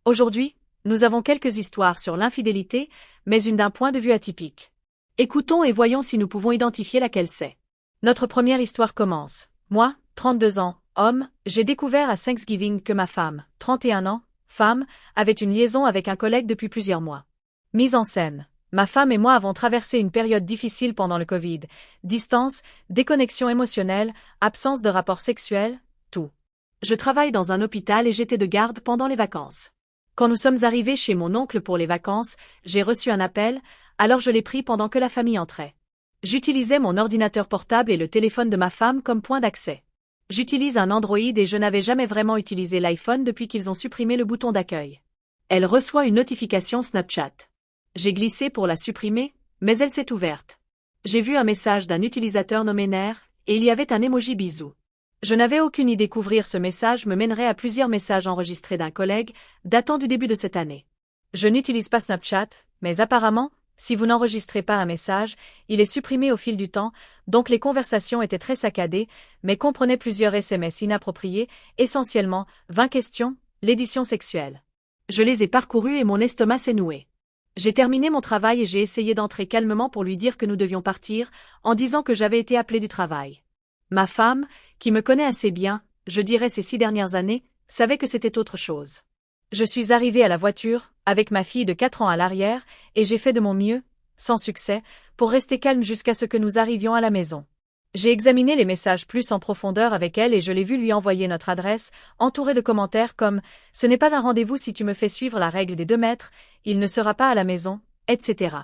Aujourd'hui, nous avons quelques histoires sur l'infidélité, mais une d'un point de vue atypique. Écoutons et voyons si nous pouvons identifier laquelle c'est. Notre première histoire commence. Moi, 32 ans, homme, j'ai découvert à Thanksgiving que ma femme, 31 ans, femme, avait une liaison avec un collègue depuis plusieurs mois. Mise en scène. Ma femme et moi avons traversé une période difficile pendant le Covid. Distance, déconnexion émotionnelle, absence de rapport sexuel, tout. Je travaille dans un hôpital et j'étais de garde pendant les vacances. Quand nous sommes arrivés chez mon oncle pour les vacances, j'ai reçu un appel, alors je l'ai pris pendant que la famille entrait. J'utilisais mon ordinateur portable et le téléphone de ma femme comme point d'accès. J'utilise un Android et je n'avais jamais vraiment utilisé l'iPhone depuis qu'ils ont supprimé le bouton d'accueil. Elle reçoit une notification Snapchat. J'ai glissé pour la supprimer, mais elle s'est ouverte. J'ai vu un message d'un utilisateur nommé Nair, et il y avait un emoji bisou. Je n'avais aucune idée qu'ouvrir ce message me mènerait à plusieurs messages enregistrés d'un collègue, datant du début de cette année. Je n'utilise pas Snapchat, mais apparemment, si vous n'enregistrez pas un message, il est supprimé au fil du temps, donc les conversations étaient très saccadées, mais comprenaient plusieurs SMS inappropriés, essentiellement 20 questions, l'édition sexuelle. Je les ai parcourus et mon estomac s'est noué. J'ai terminé mon travail et j'ai essayé d'entrer calmement pour lui dire que nous devions partir, en disant que j'avais été appelé du travail. Ma femme, qui me connaît assez bien, je dirais ces 6 dernières années, savait que c'était autre chose. Je suis arrivée à la voiture, avec ma fille de 4 ans à l'arrière, et j'ai fait de mon mieux, sans succès, pour rester calme jusqu'à ce que nous arrivions à la maison. J'ai examiné les messages plus en profondeur avec elle et je l'ai vu lui envoyer notre adresse, entourée de commentaires comme « Ce n'est pas un rendez-vous si tu me fais suivre la règle des 2 mètres, il ne sera pas à la maison, etc. »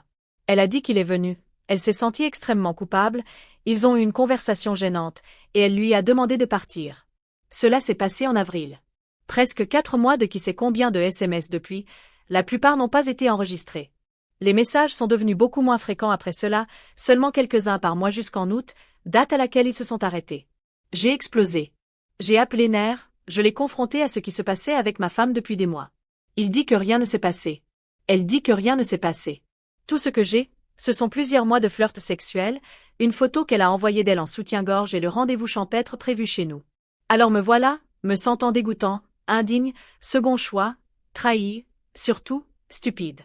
Elle a dit qu'il est venu, elle s'est sentie extrêmement coupable, ils ont eu une conversation gênante, et elle lui a demandé de partir. Cela s'est passé en avril. Presque 4 mois de qui sait combien de SMS depuis, la plupart n'ont pas été enregistrés. Les messages sont devenus beaucoup moins fréquents après cela, seulement quelques-uns par mois jusqu'en août, date à laquelle ils se sont arrêtés. J'ai explosé. J'ai appelé Nair, je l'ai confronté à ce qui se passait avec ma femme depuis des mois. Il dit que rien ne s'est passé. Elle dit que rien ne s'est passé. Tout ce que j'ai, ce sont plusieurs mois de flirt sexuel, une photo qu'elle a envoyée d'elle en soutien-gorge et le rendez-vous champêtre prévu chez nous. Alors me voilà, me sentant dégoûtant, indigne, second choix, trahi, surtout, stupide.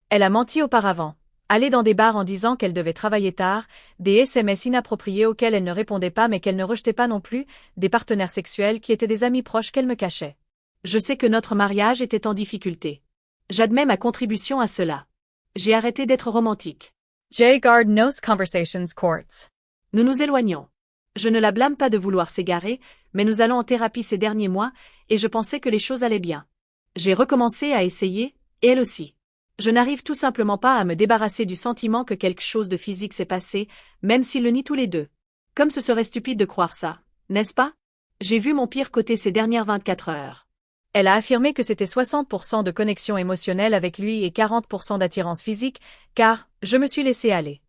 Elle a menti auparavant. Aller dans des bars en disant qu'elle devait travailler tard, des SMS inappropriés auxquels elle ne répondait pas mais qu'elle ne rejetait pas non plus, des partenaires sexuels qui étaient des amis proches qu'elle me cachait. Je sais que notre mariage était en difficulté. J'admets ma contribution à cela. J'ai arrêté d'être romantique. J. Guard knows conversations courts. Nous nous éloignons. Je ne la blâme pas de vouloir s'égarer, mais nous allons en thérapie ces derniers mois, et je pensais que les choses allaient bien. J'ai recommencé à essayer, et elle aussi. Je n'arrive tout simplement pas à me débarrasser du sentiment que quelque chose de physique s'est passé, même s'ils le nient tous les deux. Comme ce serait stupide de croire ça, n'est-ce pas? J'ai vu mon pire côté ces dernières 24 heures. Elle a affirmé que c'était 60% de connexion émotionnelle avec lui et 40% d'attirance physique, car je me suis laissé aller.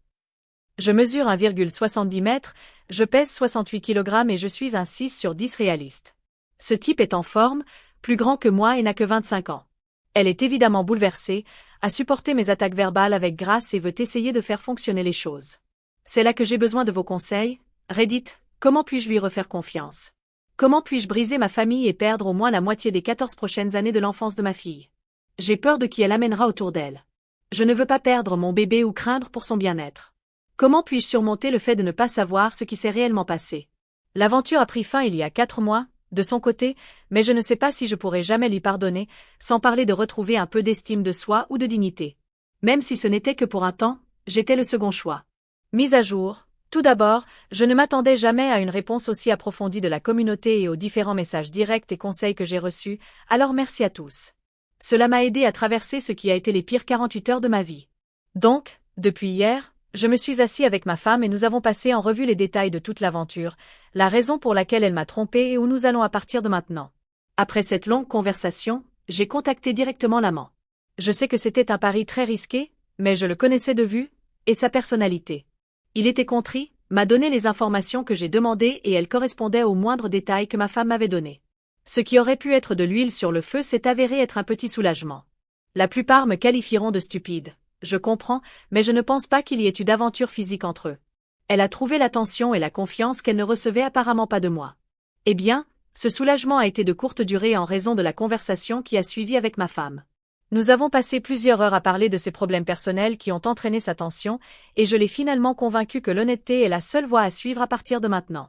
Je mesure 1,70 m, je pèse 68 kg et je suis un 6 sur 10 réaliste. Ce type est en forme, plus grand que moi et n'a que 25 ans. Elle est évidemment bouleversée, a supporté mes attaques verbales avec grâce et veut essayer de faire fonctionner les choses. C'est là que j'ai besoin de vos conseils. Reddit, comment puis-je lui refaire confiance? Comment puis-je briser ma famille et perdre au moins la moitié des 14 prochaines années de l'enfance de ma fille? J'ai peur de qui elle amènera autour d'elle. Je ne veux pas perdre mon bébé ou craindre pour son bien-être. Comment puis-je surmonter le fait de ne pas savoir ce qui s'est réellement passé? L'aventure a pris fin il y a 4 mois, de son côté, mais je ne sais pas si je pourrai jamais lui pardonner, sans parler de retrouver un peu d'estime de soi ou de dignité. Même si ce n'était que pour un temps, j'étais le second choix. Mise à jour. Tout d'abord, je ne m'attendais jamais à une réponse aussi approfondie de la communauté et aux différents messages directs et conseils que j'ai reçus, alors merci à tous. Cela m'a aidé à traverser ce qui a été les pires 48 heures de ma vie. Donc, depuis hier, je me suis assis avec ma femme et nous avons passé en revue les détails de toute l'aventure, la raison pour laquelle elle m'a trompée et où nous allons à partir de maintenant. Après cette longue conversation, j'ai contacté directement l'amant. Je sais que c'était un pari très risqué, mais je le connaissais de vue, et sa personnalité. Il était contrit, m'a donné les informations que j'ai demandées et elles correspondaient aux moindres détails que ma femme m'avait donnés. Ce qui aurait pu être de l'huile sur le feu s'est avéré être un petit soulagement. La plupart me qualifieront de stupide. Je comprends, mais je ne pense pas qu'il y ait eu d'aventure physique entre eux. Elle a trouvé l'attention et la confiance qu'elle ne recevait apparemment pas de moi. Eh bien, Ce soulagement a été de courte durée en raison de la conversation qui a suivi avec ma femme. Nous avons passé plusieurs heures à parler de ces problèmes personnels qui ont entraîné sa tension, et je l'ai finalement convaincue que l'honnêteté est la seule voie à suivre à partir de maintenant.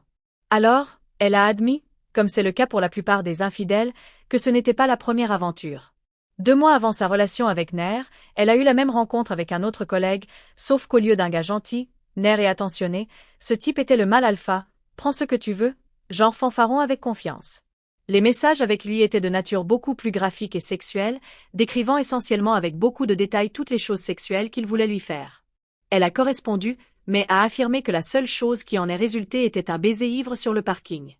Alors, elle a admis, comme c'est le cas pour la plupart des infidèles, que ce n'était pas la première aventure. 2 mois avant sa relation avec Nair, elle a eu la même rencontre avec un autre collègue, sauf qu'au lieu d'un gars gentil, Nair et attentionné, ce type était le mâle alpha, prends ce que tu veux, genre fanfaron avec confiance. Les messages avec lui étaient de nature beaucoup plus graphique et sexuelle, décrivant essentiellement avec beaucoup de détails toutes les choses sexuelles qu'il voulait lui faire. Elle a correspondu, mais a affirmé que la seule chose qui en est résultée était un baiser ivre sur le parking.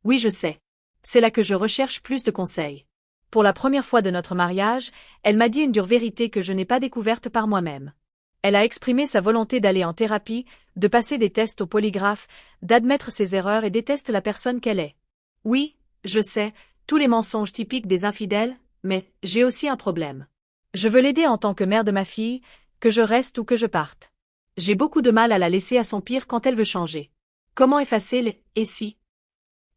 Oui, je sais. C'est là que je recherche plus de conseils. Pour la première fois de notre mariage, elle m'a dit une dure vérité que je n'ai pas découverte par moi-même. Elle a exprimé sa volonté d'aller en thérapie, de passer des tests au polygraphe, d'admettre ses erreurs et déteste la personne qu'elle est. Oui, je sais, tous les mensonges typiques des infidèles, mais j'ai aussi un problème. Je veux l'aider en tant que mère de ma fille, que je reste ou que je parte. J'ai beaucoup de mal à la laisser à son pire quand elle veut changer. Comment effacer les « et si » ?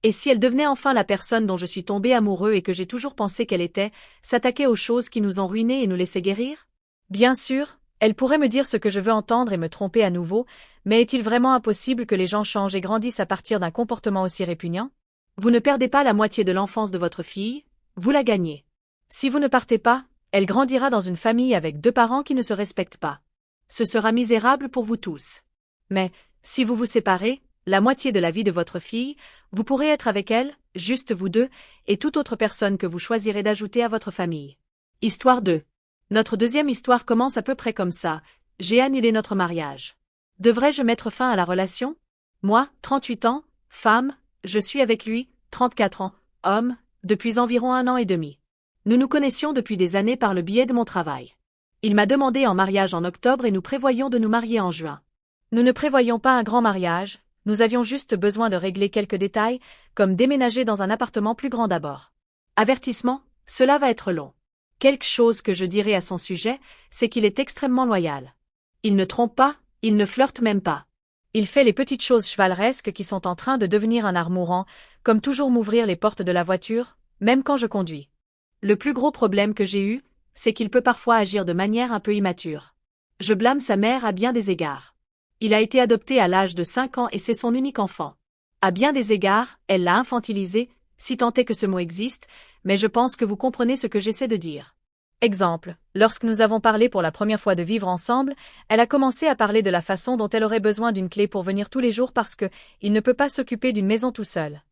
Et si elle devenait enfin la personne dont je suis tombé amoureux et que j'ai toujours pensé qu'elle était, s'attaquer aux choses qui nous ont ruinés et nous laisser guérir ? Bien sûr, elle pourrait me dire ce que je veux entendre et me tromper à nouveau, mais est-il vraiment impossible que les gens changent et grandissent à partir d'un comportement aussi répugnant ? Vous ne perdez pas la moitié de l'enfance de votre fille, vous la gagnez. Si vous ne partez pas, elle grandira dans une famille avec 2 parents qui ne se respectent pas. Ce sera misérable pour vous tous. Mais, si vous vous séparez, la moitié de la vie de votre fille, vous pourrez être avec elle, juste vous deux, et toute autre personne que vous choisirez d'ajouter à votre famille. Histoire 2. Notre deuxième histoire commence à peu près comme ça. J'ai annulé notre mariage. Devrais-je mettre fin à la relation ? Moi, 38 ans, femme, je suis avec lui, 34 ans, homme, depuis environ 1 an et demi. Nous nous connaissions depuis des années par le biais de mon travail. Il m'a demandé en mariage en octobre et nous prévoyons de nous marier en juin. Nous ne prévoyons pas un grand mariage, nous avions juste besoin de régler quelques détails, comme déménager dans un appartement plus grand d'abord. Avertissement, cela va être long. Quelque chose que je dirais à son sujet, c'est qu'il est extrêmement loyal. Il ne trompe pas, il ne flirte même pas. Il fait les petites choses chevaleresques qui sont en train de devenir un art mourant, comme toujours m'ouvrir les portes de la voiture, même quand je conduis. Le plus gros problème que j'ai eu, c'est qu'il peut parfois agir de manière un peu immature. Je blâme sa mère à bien des égards. Il a été adopté à l'âge de 5 ans et c'est son unique enfant. À bien des égards, elle l'a infantilisé, si tant est que ce mot existe, mais je pense que vous comprenez ce que j'essaie de dire. Exemple, lorsque nous avons parlé pour la première fois de vivre ensemble, elle a commencé à parler de la façon dont elle aurait besoin d'une clé pour venir tous les jours parce que il ne peut pas s'occuper d'une maison tout seul.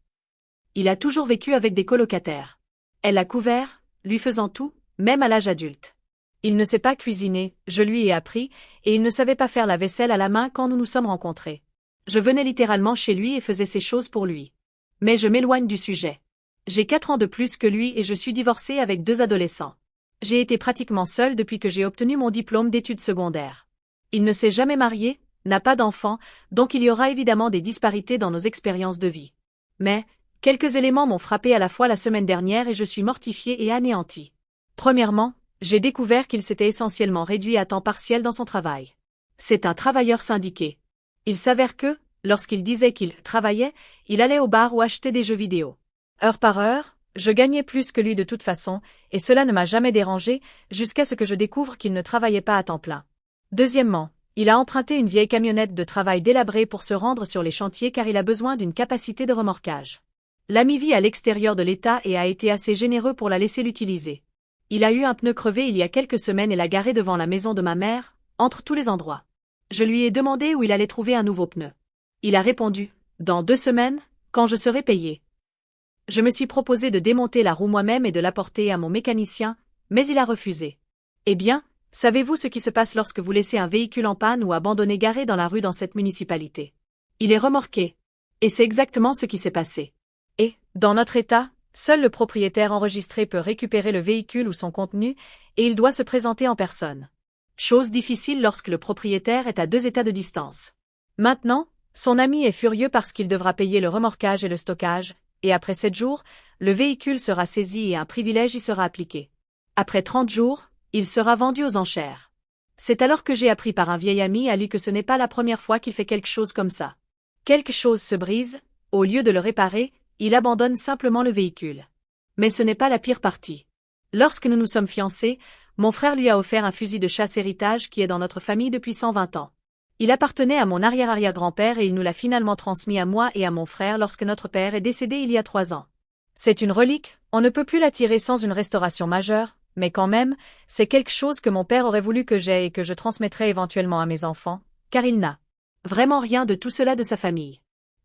Il a toujours vécu avec des colocataires. Elle l'a couvert, lui faisant tout, même à l'âge adulte. Il ne sait pas cuisiner, je lui ai appris, et il ne savait pas faire la vaisselle à la main quand nous nous sommes rencontrés. Je venais littéralement chez lui et faisais ces choses pour lui. Mais je m'éloigne du sujet. J'ai 4 ans de plus que lui et je suis divorcée avec 2 adolescents. J'ai été pratiquement seule depuis que j'ai obtenu mon diplôme d'études secondaires. Il ne s'est jamais marié, n'a pas d'enfant, donc il y aura évidemment des disparités dans nos expériences de vie. Mais, quelques éléments m'ont frappé à la fois la semaine dernière et je suis mortifiée et anéantie. Premièrement, j'ai découvert qu'il s'était essentiellement réduit à temps partiel dans son travail. C'est un travailleur syndiqué. Il s'avère que, lorsqu'il disait qu'il travaillait, il allait au bar ou achetait des jeux vidéo. Heure par heure, je gagnais plus que lui de toute façon, et cela ne m'a jamais dérangé, jusqu'à ce que je découvre qu'il ne travaillait pas à temps plein. Deuxièmement, il a emprunté une vieille camionnette de travail délabrée pour se rendre sur les chantiers car il a besoin d'une capacité de remorquage. L'ami vit à l'extérieur de l'État et a été assez généreux pour la laisser l'utiliser. Il a eu un pneu crevé il y a quelques semaines et l'a garé devant la maison de ma mère, entre tous les endroits. Je lui ai demandé où il allait trouver un nouveau pneu. Il a répondu, « Dans 2 semaines, quand je serai payé. » Je me suis proposé de démonter la roue moi-même et de l'apporter à mon mécanicien, mais il a refusé. Eh bien, savez-vous ce qui se passe lorsque vous laissez un véhicule en panne ou abandonné garé dans la rue dans cette municipalité? Il est remorqué. Et c'est exactement ce qui s'est passé. Et, dans notre État, seul le propriétaire enregistré peut récupérer le véhicule ou son contenu, et il doit se présenter en personne. Chose difficile lorsque le propriétaire est à 2 États de distance. Maintenant, son ami est furieux parce qu'il devra payer le remorquage et le stockage, et après 7 jours, le véhicule sera saisi et un privilège y sera appliqué. Après 30 jours, il sera vendu aux enchères. C'est alors que j'ai appris par un vieil ami à lui que ce n'est pas la première fois qu'il fait quelque chose comme ça. Quelque chose se brise, au lieu de le réparer, il abandonne simplement le véhicule. Mais ce n'est pas la pire partie. Lorsque nous nous sommes fiancés, mon frère lui a offert un fusil de chasse héritage qui est dans notre famille depuis 120 ans. Il appartenait à mon arrière-arrière-grand-père et il nous l'a finalement transmis à moi et à mon frère lorsque notre père est décédé il y a 3 ans. C'est une relique, on ne peut plus la tirer sans une restauration majeure, mais quand même, c'est quelque chose que mon père aurait voulu que j'aie et que je transmettrai éventuellement à mes enfants, car il n'a vraiment rien de tout cela de sa famille.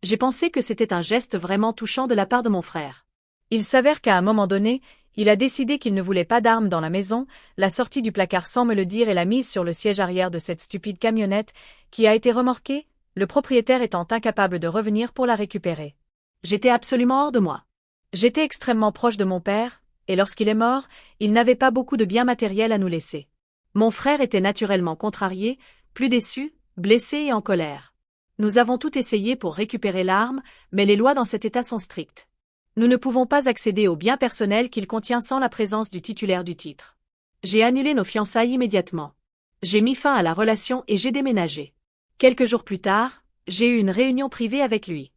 J'ai pensé que c'était un geste vraiment touchant de la part de mon frère. Il s'avère qu'à un moment donné, il a décidé qu'il ne voulait pas d'armes dans la maison, l'a sortie du placard sans me le dire et l'a mise sur le siège arrière de cette stupide camionnette, qui a été remorquée, le propriétaire étant incapable de revenir pour la récupérer. J'étais absolument hors de moi. J'étais extrêmement proche de mon père, et lorsqu'il est mort, il n'avait pas beaucoup de biens matériels à nous laisser. Mon frère était naturellement contrarié, plus déçu, blessé et en colère. Nous avons tout essayé pour récupérer l'arme, mais les lois dans cet État sont strictes. Nous ne pouvons pas accéder aux biens personnels qu'il contient sans la présence du titulaire du titre. J'ai annulé nos fiançailles immédiatement. J'ai mis fin à la relation et j'ai déménagé. Quelques jours plus tard, j'ai eu une réunion privée avec lui.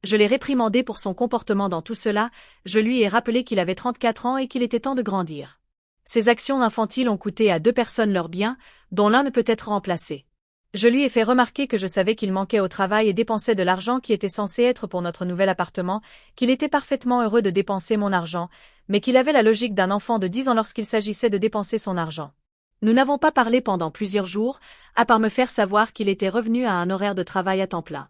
Je l'ai réprimandé pour son comportement dans tout cela, je lui ai rappelé qu'il avait 34 ans et qu'il était temps de grandir. Ses actions infantiles ont coûté à 2 personnes leurs biens, dont l'un ne peut être remplacé. Je lui ai fait remarquer que je savais qu'il manquait au travail et dépensait de l'argent qui était censé être pour notre nouvel appartement, qu'il était parfaitement heureux de dépenser mon argent, mais qu'il avait la logique d'un enfant de 10 ans lorsqu'il s'agissait de dépenser son argent. Nous n'avons pas parlé pendant plusieurs jours, à part me faire savoir qu'il était revenu à un horaire de travail à temps plein.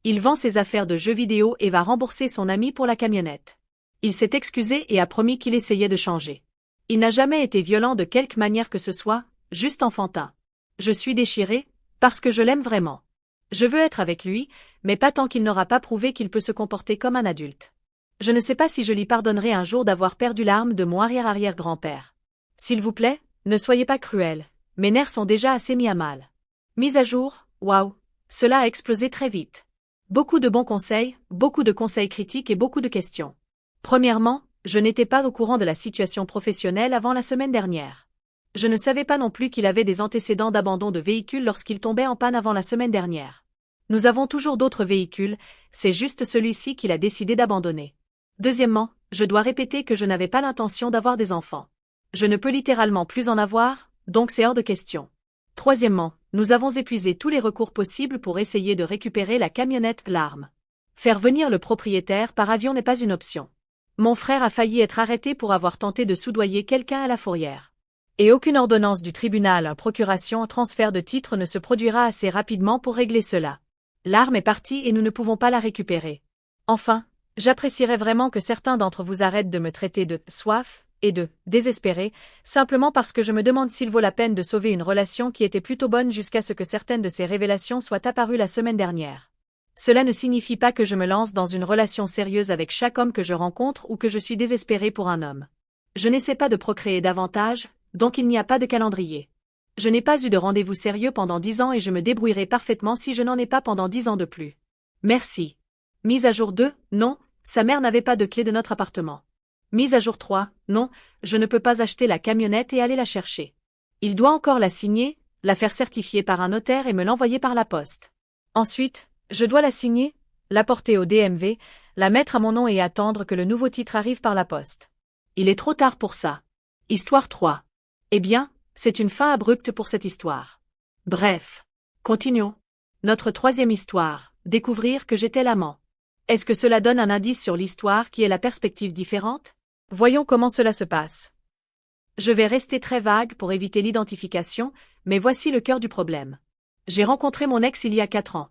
Il vend ses affaires de jeux vidéo et va rembourser son ami pour la camionnette. Il s'est excusé et a promis qu'il essayait de changer. Il n'a jamais été violent de quelque manière que ce soit, juste enfantin. Je suis déchirée, parce que je l'aime vraiment. Je veux être avec lui, mais pas tant qu'il n'aura pas prouvé qu'il peut se comporter comme un adulte. Je ne sais pas si je lui pardonnerai un jour d'avoir perdu l'arme de mon arrière-arrière-grand-père. S'il vous plaît, ne soyez pas cruel. Mes nerfs sont déjà assez mis à mal. Mise à jour, waouh, cela a explosé très vite. Beaucoup de bons conseils, beaucoup de conseils critiques et beaucoup de questions. Premièrement, je n'étais pas au courant de la situation professionnelle avant la semaine dernière. Je ne savais pas non plus qu'il avait des antécédents d'abandon de véhicules lorsqu'il tombait en panne avant la semaine dernière. Nous avons toujours d'autres véhicules, c'est juste celui-ci qu'il a décidé d'abandonner. Deuxièmement, je dois répéter que je n'avais pas l'intention d'avoir des enfants. Je ne peux littéralement plus en avoir, donc c'est hors de question. Troisièmement, nous avons épuisé tous les recours possibles pour essayer de récupérer la camionnette, l'arme. Faire venir le propriétaire par avion n'est pas une option. Mon frère a failli être arrêté pour avoir tenté de soudoyer quelqu'un à la fourrière. Et aucune ordonnance du tribunal, procuration, transfert de titre ne se produira assez rapidement pour régler cela. L'arme est partie et nous ne pouvons pas la récupérer. Enfin, j'apprécierais vraiment que certains d'entre vous arrêtent de me traiter de « soif » et de « désespéré », simplement parce que je me demande s'il vaut la peine de sauver une relation qui était plutôt bonne jusqu'à ce que certaines de ces révélations soient apparues la semaine dernière. Cela ne signifie pas que je me lance dans une relation sérieuse avec chaque homme que je rencontre ou que je suis désespéré pour un homme. Je n'essaie pas de procréer davantage, donc il n'y a pas de calendrier. Je n'ai pas eu de rendez-vous sérieux pendant 10 ans et je me débrouillerai parfaitement si je n'en ai pas pendant 10 ans de plus. Merci. Mise à jour 2, non, sa mère n'avait pas de clé de notre appartement. Mise à jour 3, non, je ne peux pas acheter la camionnette et aller la chercher. Il doit encore la signer, la faire certifier par un notaire et me l'envoyer par la poste. Ensuite, je dois la signer, la porter au DMV, la mettre à mon nom et attendre que le nouveau titre arrive par la poste. Il est trop tard pour ça. Histoire 3. Eh bien, c'est une fin abrupte pour cette histoire. Bref. Continuons. Notre troisième histoire, découvrir que j'étais l'amant. Est-ce que cela donne un indice sur l'histoire qui est la perspective différente? Voyons comment cela se passe. Je vais rester très vague pour éviter l'identification, mais voici le cœur du problème. J'ai rencontré mon ex il y a 4 ans.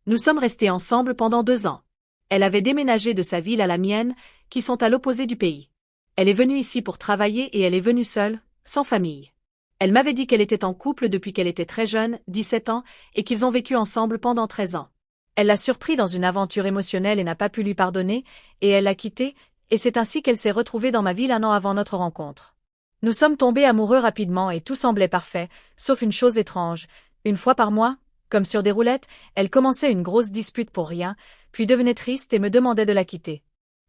Nous sommes restés ensemble pendant 2 ans. Elle avait déménagé de sa ville à la mienne, qui sont à l'opposé du pays. Elle est venue ici pour travailler et elle est venue seule, sans famille. Elle m'avait dit qu'elle était en couple depuis qu'elle était très jeune, 17 ans, et qu'ils ont vécu ensemble pendant 13 ans. Elle l'a surpris dans une aventure émotionnelle et n'a pas pu lui pardonner, et elle l'a quitté, et c'est ainsi qu'elle s'est retrouvée dans ma ville 1 an avant notre rencontre. Nous sommes tombés amoureux rapidement et tout semblait parfait, sauf une chose étrange. Une fois par mois, comme sur des roulettes, elle commençait une grosse dispute pour rien, puis devenait triste et me demandait de la quitter.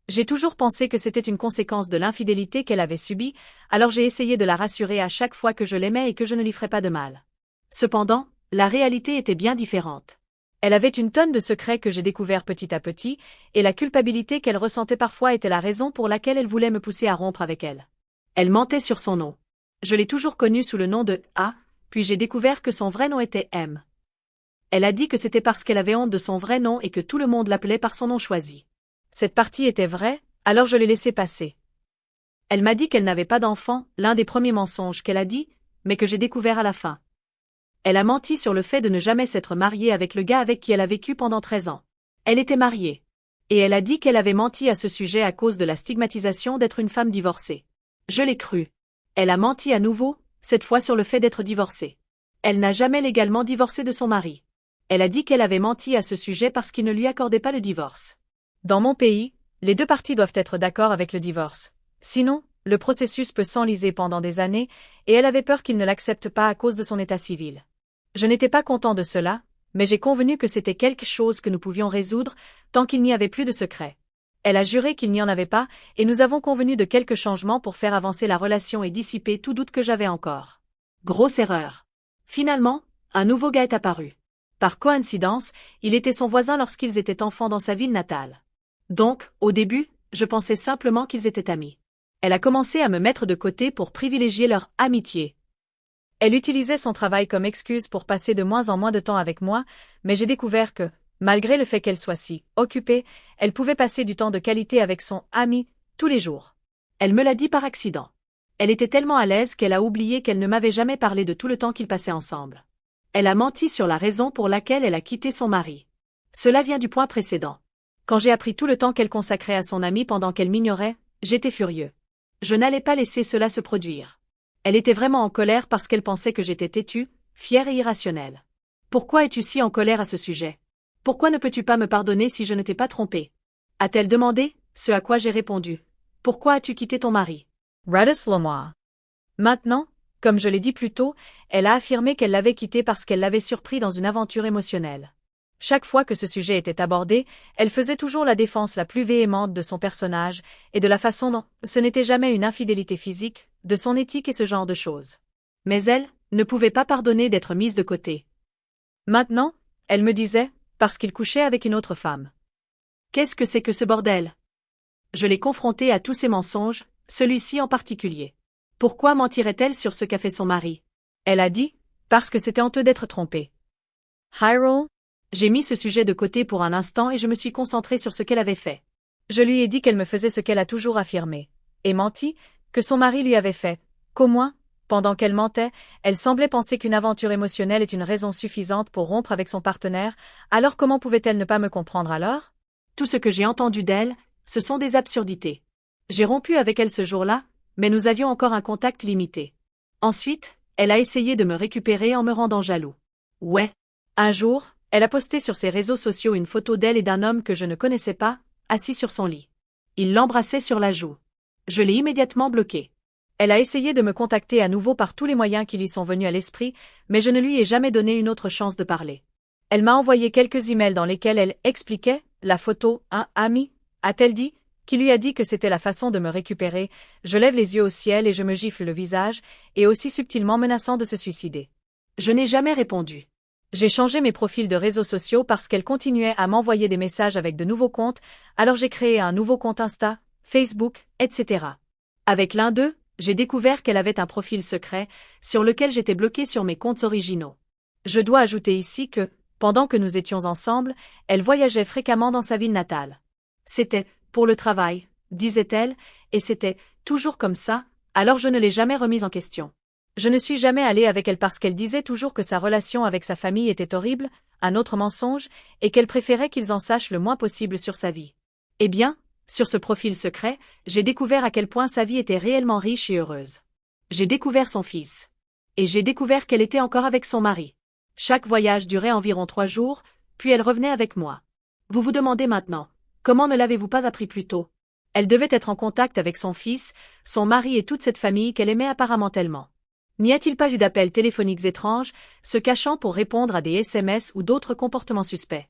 J'ai toujours pensé que c'était une conséquence de l'infidélité qu'elle avait subie, alors j'ai essayé de la rassurer à chaque fois que je l'aimais et que je ne lui ferais pas de mal. Cependant, la réalité était bien différente. Elle avait une tonne de secrets que j'ai découverts petit à petit, et la culpabilité qu'elle ressentait parfois était la raison pour laquelle elle voulait me pousser à rompre avec elle. Elle mentait sur son nom. Je l'ai toujours connue sous le nom de A, puis j'ai découvert que son vrai nom était M. Elle a dit que c'était parce qu'elle avait honte de son vrai nom et que tout le monde l'appelait par son nom choisi. Cette partie était vraie, alors je l'ai laissée passer. Elle m'a dit qu'elle n'avait pas d'enfant, l'un des premiers mensonges qu'elle a dit, mais que j'ai découvert à la fin. Elle a menti sur le fait de ne jamais s'être mariée avec le gars avec qui elle a vécu pendant 13 ans. Elle était mariée. Et elle a dit qu'elle avait menti à ce sujet à cause de la stigmatisation d'être une femme divorcée. Je l'ai cru. Elle a menti à nouveau, cette fois sur le fait d'être divorcée. Elle n'a jamais légalement divorcé de son mari. Elle a dit qu'elle avait menti à ce sujet parce qu'il ne lui accordait pas le divorce. Dans mon pays, les deux parties doivent être d'accord avec le divorce. Sinon, le processus peut s'enliser pendant des années, et elle avait peur qu'il ne l'accepte pas à cause de son état civil. Je n'étais pas content de cela, mais j'ai convenu que c'était quelque chose que nous pouvions résoudre tant qu'il n'y avait plus de secret. Elle a juré qu'il n'y en avait pas, et nous avons convenu de quelques changements pour faire avancer la relation et dissiper tout doute que j'avais encore. Grosse erreur. Finalement, un nouveau gars est apparu. Par coïncidence, il était son voisin lorsqu'ils étaient enfants dans sa ville natale. Donc, au début, je pensais simplement qu'ils étaient amis. Elle a commencé à me mettre de côté pour privilégier leur amitié. Elle utilisait son travail comme excuse pour passer de moins en moins de temps avec moi, mais j'ai découvert que, malgré le fait qu'elle soit si occupée, elle pouvait passer du temps de qualité avec son ami, tous les jours. Elle me l'a dit par accident. Elle était tellement à l'aise qu'elle a oublié qu'elle ne m'avait jamais parlé de tout le temps qu'ils passaient ensemble. Elle a menti sur la raison pour laquelle elle a quitté son mari. Cela vient du point précédent. Quand j'ai appris tout le temps qu'elle consacrait à son ami pendant qu'elle m'ignorait, j'étais furieux. Je n'allais pas laisser cela se produire. Elle était vraiment en colère parce qu'elle pensait que j'étais têtue, fière et irrationnelle. Pourquoi es-tu si en colère à ce sujet? Pourquoi ne peux-tu pas me pardonner si je ne t'ai pas trompé? A-t-elle demandé, ce à quoi j'ai répondu. Pourquoi as-tu quitté ton mari? Redis-le-moi. Maintenant, comme je l'ai dit plus tôt, elle a affirmé qu'elle l'avait quitté parce qu'elle l'avait surpris dans une aventure émotionnelle. Chaque fois que ce sujet était abordé, elle faisait toujours la défense la plus véhémente de son personnage et de la façon dont ce n'était jamais une infidélité physique, de son éthique et ce genre de choses. Mais elle ne pouvait pas pardonner d'être mise de côté. Maintenant, elle me disait, parce qu'il couchait avec une autre femme. Qu'est-ce que c'est que ce bordel? Je l'ai confrontée à tous ces mensonges, celui-ci en particulier. Pourquoi mentirait-elle sur ce qu'a fait son mari? Elle a dit, parce que c'était honteux d'être trompée. Hyrule? J'ai mis ce sujet de côté pour un instant et je me suis concentrée sur ce qu'elle avait fait. Je lui ai dit qu'elle me faisait ce qu'elle a toujours affirmé. Et menti, que son mari lui avait fait. Qu'au moins, pendant qu'elle mentait, elle semblait penser qu'une aventure émotionnelle est une raison suffisante pour rompre avec son partenaire, alors comment pouvait-elle ne pas me comprendre alors? Tout ce que j'ai entendu d'elle, ce sont des absurdités. J'ai rompu avec elle ce jour-là, mais nous avions encore un contact limité. Ensuite, elle a essayé de me récupérer en me rendant jaloux. Ouais. Un jour, elle a posté sur ses réseaux sociaux une photo d'elle et d'un homme que je ne connaissais pas, assis sur son lit. Il l'embrassait sur la joue. Je l'ai immédiatement bloqué. Elle a essayé de me contacter à nouveau par tous les moyens qui lui sont venus à l'esprit, mais je ne lui ai jamais donné une autre chance de parler. Elle m'a envoyé quelques emails dans lesquels elle expliquait, la photo, un ami, a-t-elle dit, qui lui a dit que c'était la façon de me récupérer, je lève les yeux au ciel et je me gifle le visage, et aussi subtilement menaçant de se suicider. Je n'ai jamais répondu. J'ai changé mes profils de réseaux sociaux parce qu'elle continuait à m'envoyer des messages avec de nouveaux comptes, alors j'ai créé un nouveau compte Insta, Facebook, etc. Avec l'un d'eux, j'ai découvert qu'elle avait un profil secret, sur lequel j'étais bloqué sur mes comptes originaux. Je dois ajouter ici que, pendant que nous étions ensemble, elle voyageait fréquemment dans sa ville natale. C'était, pour le travail, disait-elle, et c'était, toujours comme ça, alors je ne l'ai jamais remise en question. Je ne suis jamais allée avec elle parce qu'elle disait toujours que sa relation avec sa famille était horrible, un autre mensonge, et qu'elle préférait qu'ils en sachent le moins possible sur sa vie. Eh bien, sur ce profil secret, j'ai découvert à quel point sa vie était réellement riche et heureuse. J'ai découvert son fils. Et j'ai découvert qu'elle était encore avec son mari. Chaque voyage durait environ 3 jours, puis elle revenait avec moi. Vous vous demandez maintenant, comment ne l'avez-vous pas appris plus tôt? Elle devait être en contact avec son fils, son mari et toute cette famille qu'elle aimait apparemment tellement. N'y a-t-il pas eu d'appels téléphoniques étranges, se cachant pour répondre à des SMS ou d'autres comportements suspects?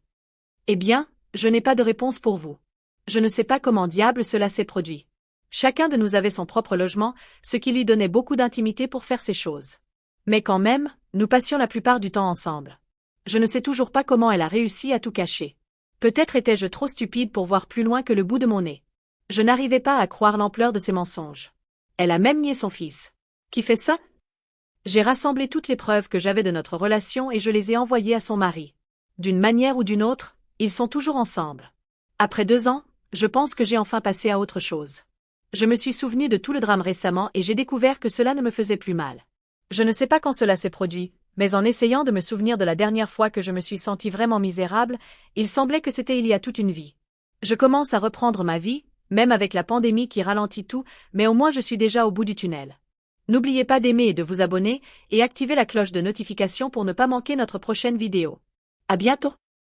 Eh bien, je n'ai pas de réponse pour vous. Je ne sais pas comment diable cela s'est produit. Chacun de nous avait son propre logement, ce qui lui donnait beaucoup d'intimité pour faire ces choses. Mais quand même, nous passions la plupart du temps ensemble. Je ne sais toujours pas comment elle a réussi à tout cacher. Peut-être étais-je trop stupide pour voir plus loin que le bout de mon nez. Je n'arrivais pas à croire l'ampleur de ses mensonges. Elle a même nié son fils. Qui fait ça? J'ai rassemblé toutes les preuves que j'avais de notre relation et je les ai envoyées à son mari. D'une manière ou d'une autre, ils sont toujours ensemble. Après 2 ans, je pense que j'ai enfin passé à autre chose. Je me suis souvenu de tout le drame récemment et j'ai découvert que cela ne me faisait plus mal. Je ne sais pas quand cela s'est produit, mais en essayant de me souvenir de la dernière fois que je me suis senti vraiment misérable, il semblait que c'était il y a toute une vie. Je commence à reprendre ma vie, même avec la pandémie qui ralentit tout, mais au moins je suis déjà au bout du tunnel. N'oubliez pas d'aimer et de vous abonner, et activer la cloche de notification pour ne pas manquer notre prochaine vidéo. À bientôt!